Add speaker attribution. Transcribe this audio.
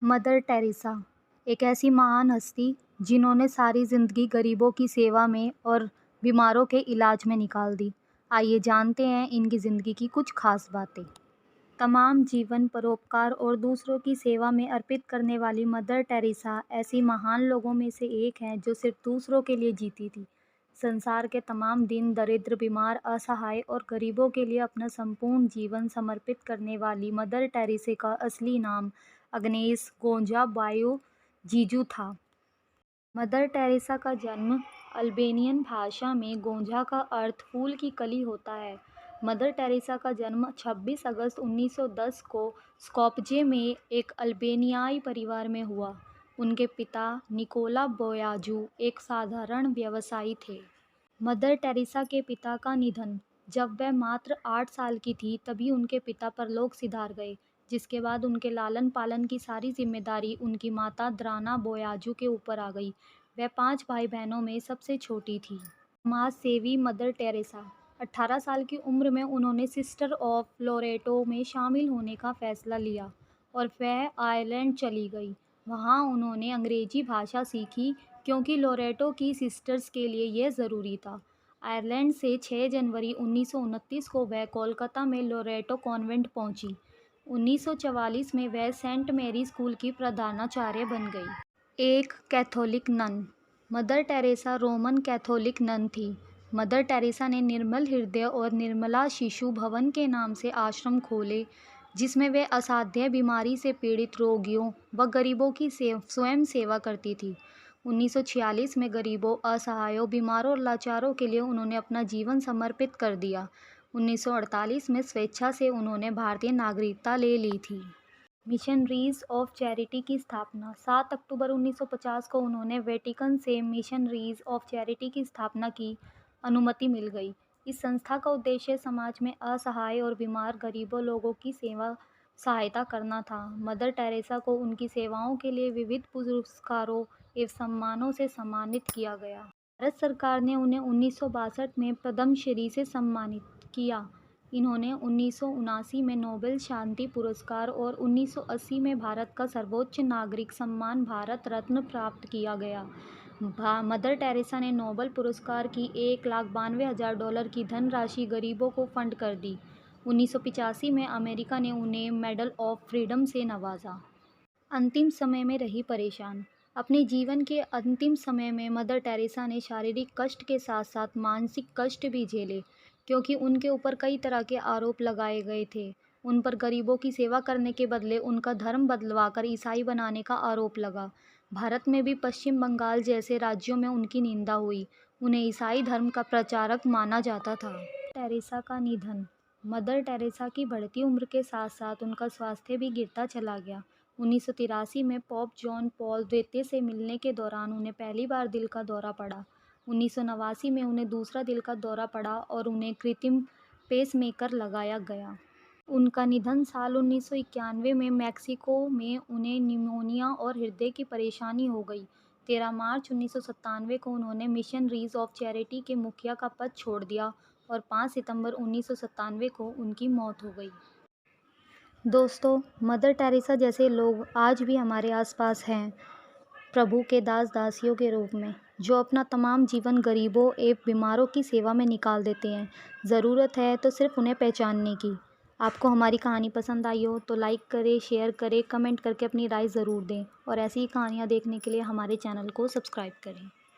Speaker 1: Mother Teresa एक ऐसी महान हस्ती जिन्होंने सारी ज़िंदगी गरीबों की सेवा में और बीमारों के इलाज में निकाल दी। आइए जानते हैं इनकी ज़िंदगी की कुछ खास बातें। तमाम जीवन परोपकार और दूसरों की सेवा में अर्पित करने वाली मदर टेरेसा ऐसी महान लोगों में से एक हैं जो सिर्फ दूसरों के लिए जीती थी। संसार के तमाम दीन दरिद्र, बीमार, असहाय और गरीबों के लिए अपना संपूर्ण जीवन समर्पित करने वाली मदर टेरेसा का असली नाम अग्नेस गोंजाबायो जीजू था। मदर टेरेसा का जन्म अल्बेनियन भाषा में गोंजा का अर्थ फूल की कली होता है। मदर टेरेसा का जन्म 26 अगस्त 1910 को स्कोप्जे में एक अल्बेनियाई परिवार में हुआ। उनके पिता निकोला बोयाजू एक साधारण व्यवसायी थे। मदर टेरेसा के पिता का निधन जब वह मात्र 8 साल की थी तभी उनके पिता परलोक सिधार गए, जिसके बाद उनके लालन पालन की सारी जिम्मेदारी उनकी माता द्राना बोयाजू के ऊपर आ गई। वह 5 भाई बहनों में सबसे छोटी थी। समाज सेवी मदर टेरेसा 18 साल की उम्र में उन्होंने सिस्टर ऑफ लोरेटो में शामिल होने का फैसला लिया और वह आयरलैंड चली गई। वहाँ उन्होंने अंग्रेजी भाषा सीखी क्योंकि लोरेटो की सिस्टर्स के लिए यह ज़रूरी था। आयरलैंड से 6 जनवरी 1929 को वह कोलकाता में लोरेटो कॉन्वेंट पहुंची। 1944 में वह सेंट मैरी स्कूल की प्रधानाचार्य बन गई। एक Catholic nun Mother Teresa Roman Catholic nun थी। मदर टेरेसा ने निर्मल हृदय और निर्मला शिशु भवन के नाम से आश्रम खोले, जिसमें वे असाध्य बीमारी से पीड़ित रोगियों व गरीबों की स्वयं सेवा करती थी। 1946 में गरीबों, असहायों, बीमारों और लाचारों के लिए उन्होंने अपना जीवन समर्पित कर दिया। 1948 में स्वेच्छा से उन्होंने भारतीय नागरिकता ले ली थी। मिशनरीज ऑफ चैरिटी की स्थापना 7 अक्टूबर 1950 को उन्होंने वेटिकन से मिशनरीज ऑफ चैरिटी की स्थापना की अनुमति मिल गई। इस संस्था का उद्देश्य समाज में असहाय और बीमार गरीबों लोगों की सहायता करना था। मदर टेरेसा को उनकी सेवाओं के लिए विविध पुरस्कारों एवं सम्मानों से सम्मानित किया गया। भारत सरकार ने उन्हें 1962 में पद्मश्री से सम्मानित किया। इन्होंने 1979 में नोबेल शांति पुरस्कार और 1980 में भारत का सर्वोच्च नागरिक सम्मान भारत रत्न प्राप्त किया गया। मदर टेरेसा ने नोबेल पुरस्कार की $1,92,000 की धनराशि गरीबों को फंड कर दी। 1985 में अमेरिका ने उन्हें मेडल ऑफ फ्रीडम से नवाजा। अंतिम समय में रही परेशान अपने जीवन के अंतिम समय में मदर टेरेसा ने शारीरिक कष्ट के साथ साथ मानसिक कष्ट भी झेले, क्योंकि उनके ऊपर कई तरह के आरोप लगाए गए थे। उन पर गरीबों की सेवा करने के बदले उनका धर्म बदलवाकर ईसाई बनाने का आरोप लगा। भारत में भी पश्चिम बंगाल जैसे राज्यों में उनकी निंदा हुई। उन्हें ईसाई धर्म का प्रचारक माना जाता था। टेरेसा का निधन मदर टेरेसा की बढ़ती उम्र के साथ साथ उनका स्वास्थ्य भी गिरता चला गया। 1983 में पोप जॉन पॉल द्वितीय से मिलने के दौरान उन्हें पहली बार दिल का दौरा पड़ा। 1989 में उन्हें दूसरा दिल का दौरा पड़ा और उन्हें कृत्रिम पेसमेकर लगाया गया। उनका निधन साल 1991 में मैक्सिको में उन्हें निमोनिया और हृदय की परेशानी हो गई। 13 मार्च 1997 को उन्होंने मिशनरीज ऑफ चैरिटी के मुखिया का पद छोड़ दिया और 5 सितंबर 1997 को उनकी मौत हो गई। दोस्तों, मदर टेरेसा जैसे लोग आज भी हमारे आसपास हैं, प्रभु के दास दासियों के रूप में, जो अपना तमाम जीवन गरीबों एवं बीमारों की सेवा में निकाल देते हैं। ज़रूरत है तो सिर्फ उन्हें पहचानने की। आपको हमारी कहानी पसंद आई हो तो लाइक करें, शेयर करें, कमेंट करके अपनी राय ज़रूर दें और ऐसी ही कहानियाँ देखने के लिए हमारे चैनल को सब्सक्राइब करें।